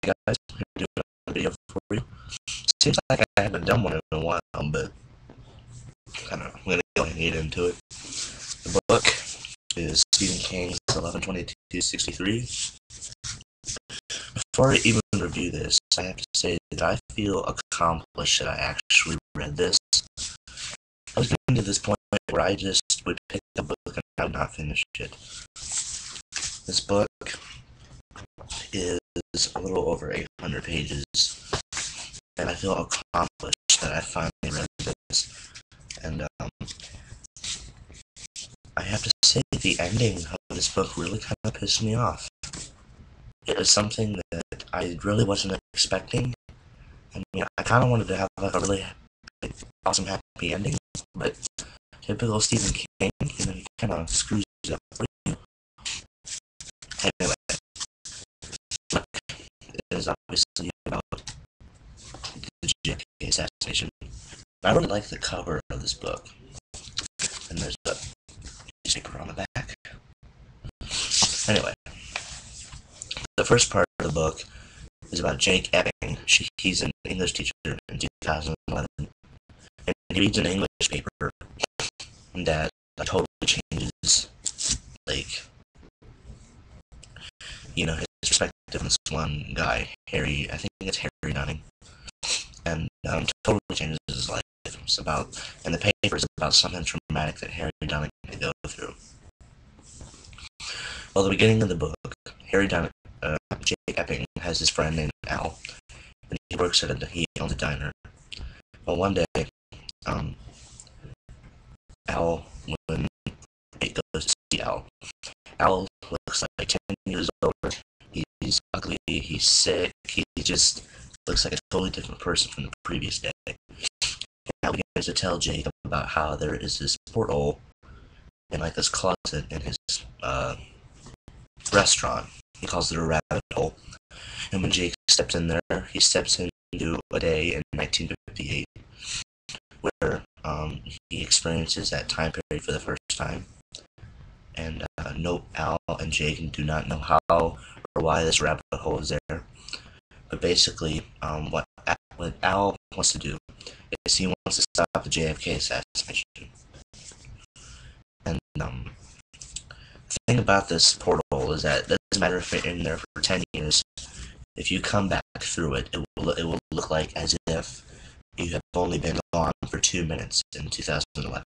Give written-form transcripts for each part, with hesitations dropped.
Hey guys, I'm here to do a video for you. Seems like I haven't done one in a while, but I don't know. I'm gonna go ahead and get into it. The book is Stephen King's 11/22/63. Before I even review this, I have to say that I feel accomplished that I actually read this. I was getting to this point where I just would pick the book and I would not finish it. This book is a little over 800 pages, and I feel accomplished that I finally read this. And I have to say the ending of this book really kind of pissed me off. It was something that I really wasn't expecting. I mean, I kind of wanted to have like a really awesome happy ending, but typical Stephen King, he kind of screws it up for you. Anyway, the book is obviously about the JFK assassination. I really like the cover of this book, and there's a newspaper on the back. Anyway, the first part of the book is about Jake Epping. He's an English teacher in 2011, and he reads an English paper that totally changes, like, his perspective on this one guy, Harry. I think it's Harry Dunning, and totally changes his life. And the paper is about something traumatic that Harry Dunning had to go through. Well, the beginning of the book, Jake Epping has his friend named Al, and he owns a diner. Well, one day, Al, when Jake goes to see Al looks like 10 years older. He's ugly, he's sick, he just looks like a totally different person from the previous day. Al begins to tell Jake about how there is this portal in like this closet in his restaurant. He calls it a rabbit hole. And when Jake steps in there, he steps into a day in 1958 where he experiences that time period for the first time. And no, Al and Jake do not know how or why this rabbit hole is there. But basically, what Al wants to do is he wants to stop the JFK assassination. And the thing about this portal is that it doesn't matter if you're in there for 10 years. If you come back through it, it will look like as if you have only been gone for 2 minutes in 2011.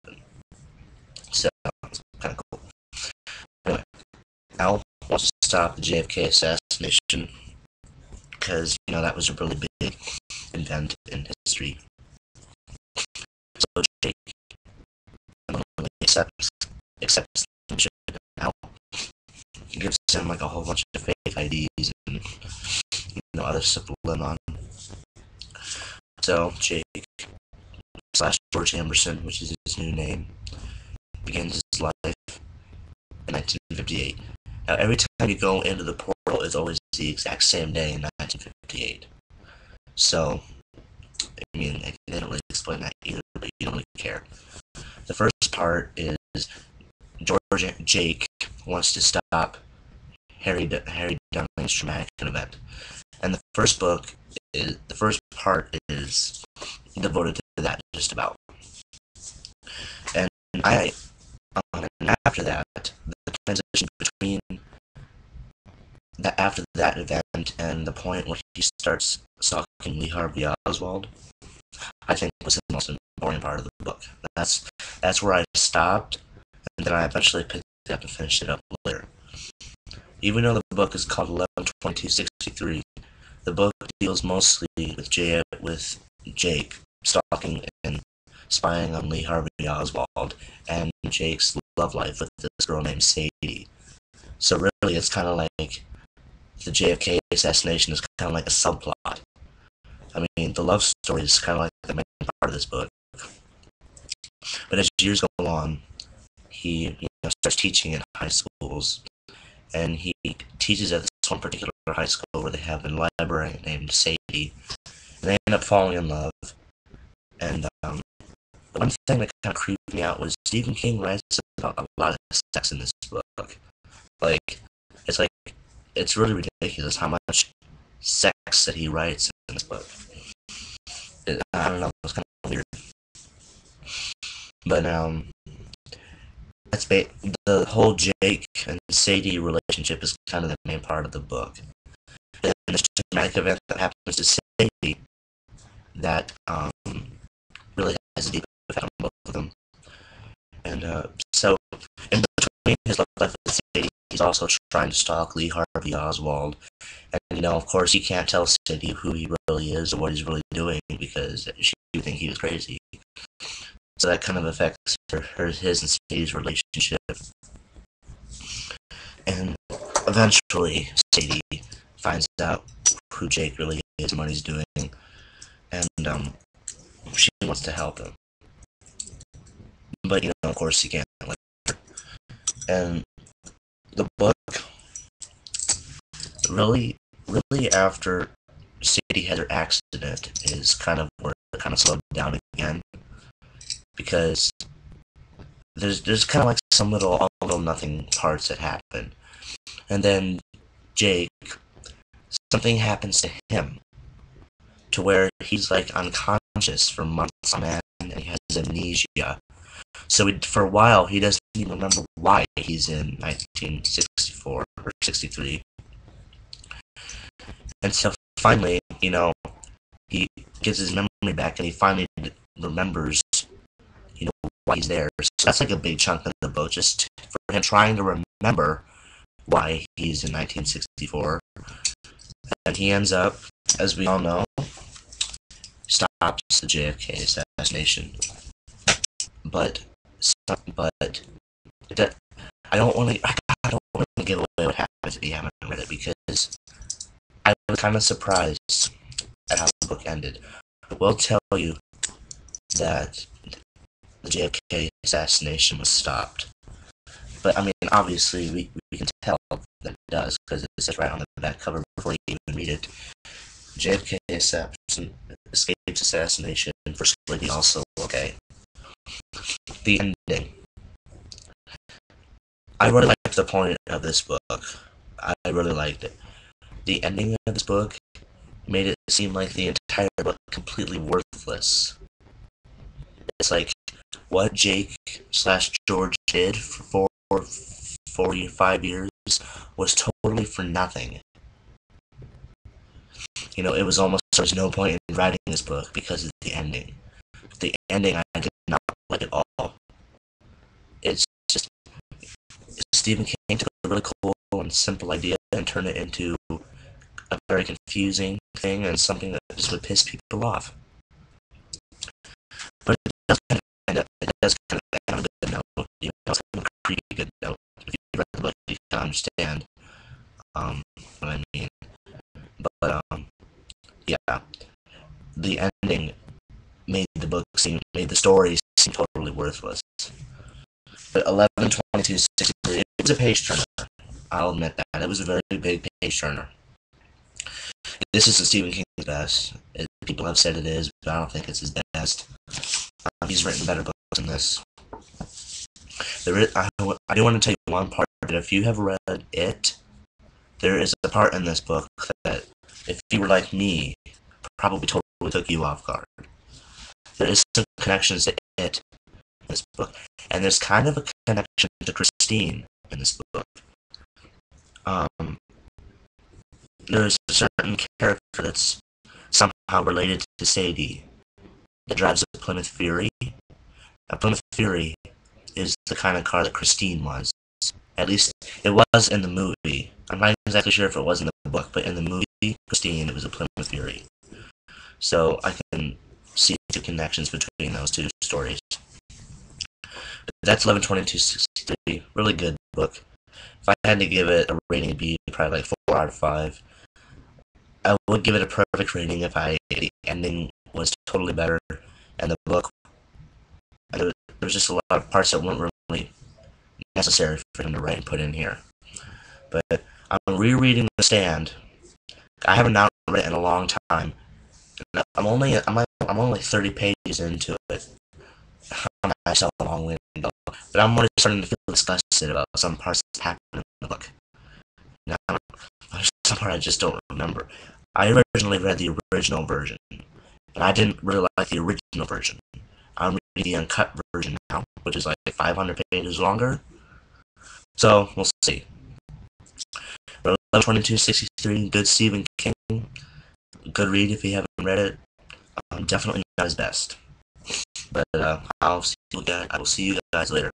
So it's kind of cool. Anyway, Al wants to stop the JFK assassination because that was a really big event in history. So Jake accepts the mission. Al gives him like a whole bunch of fake IDs and other stuff to live on. So Jake / George Emerson, which is his new name, begins his life in 1958. Now, every time you go into the portal, it's always the exact same day in 1958. So, I mean, I didn't really explain that either, but you don't really care. The first part is Jake wants to stop Harry Dunning's traumatic event, and the first part is devoted to that, just about. And after that, the transition between after that event and the point where he starts stalking Lee Harvey Oswald, I think was the most important part of the book. That's where I stopped, and then I eventually picked it up and finished it up later. Even though the book is called 11/22/63, the book deals mostly with Jake stalking and spying on Lee Harvey Oswald and Jake's love life with this girl named Sadie. So really, it's kind of like the JFK assassination is kind of like a subplot. I mean, the love story is kind of like the main part of this book. But as years go on, he starts teaching in high schools, and he teaches at this one particular high school where they have a librarian named Sadie, and they end up falling in love. And the one thing that kind of creeped me out was Stephen King writes about a lot of sex in this book. It's really ridiculous how much sex facts that he writes in this book. I don't know, it's kind of weird. But the whole Jake and Sadie relationship is kind of the main part of the book. And this traumatic event that happens to Sadie that really has a deep effect on both of them. And so, in between his love life with Sadie, he's also trying to stalk Lee Harvey Oswald. And, of course, he can't tell Sadie who he really is or what he's really doing because she would think he was crazy. So that kind of affects his and Sadie's relationship. And eventually, Sadie finds out who Jake really is and what he's doing. And she wants to help him. But, of course, he can't let her. And the book, really after Sadie had her accident, is kind of where it kind of slowed down again. Because there's kind of like some little nothing parts that happen. And then Jake, something happens to him to where he's like unconscious for months on end and he has amnesia. So for a while he doesn't even remember why he's in 1964 or 63. And so finally, he gets his memory back and he finally remembers why he's there. So that's like a big chunk of the book, just for him trying to remember why he's in 1964. And he ends up, as we all know, stops the JFK assassination. But I don't want to give away what happens if you haven't read it, because I was kind of surprised at how the book ended. I will tell you that the JFK assassination was stopped. But, I mean, obviously, we can tell that it does, because it says right on the back cover before you even read it. JFK escapes assassination, First Lady also okay. The ending. I really liked the point of this book. I really liked it. The ending of this book made it seem like the entire book completely worthless. It's like what Jake/George did for 45 years was totally for nothing. It was almost, there was no point in writing this book because of the ending. The ending I did not like at all. It's just, Stephen King took a really cool and simple idea and turned it into a very confusing thing and something that just would piss people off. But it does kind of end on a good note. It's kind of a pretty good note. If you read the book, you can understand what I mean. But yeah, the ending made the story seem totally worthless. But 11/22/63, it was a page turner. I'll admit that. It was a very big page turner. This isn't Stephen King's best. People have said it is, but I don't think it's his best. He's written better books than this. I do want to tell you one part, that if you have read it, there is a part in this book that, if you were like me, probably totally took you off guard. There is some connections to it in this book, and there's kind of a connection to Christine in this book. There's a certain character that's somehow related to Sadie that drives a Plymouth Fury. A Plymouth Fury is the kind of car that Christine was. At least it was in the movie. I'm not exactly sure if it was in the book, but in the movie, Christine, it was a Plymouth Fury. So I can see the connections between those two stories. That's 11/22/63. Really good book. If I had to give it a rating, it'd be probably like 4 out of 5. I would give it a perfect rating if the ending was totally better, and the book, there was just a lot of parts that weren't really necessary for him to write and put in here. But I'm rereading The Stand. I haven't now read it in a long time. I'm only 30 pages into it. I'm myself a long way to go, but I'm already starting to feel disgusted about some parts that happen in the book. Now, there's some part I just don't remember. I originally read the original version, and I didn't really like the original version. I'm reading the uncut version now, which is like 500 pages longer. So we'll see. But 2263, good Stephen King. Good read if you haven't read it. Definitely not his best. But I will see you guys later.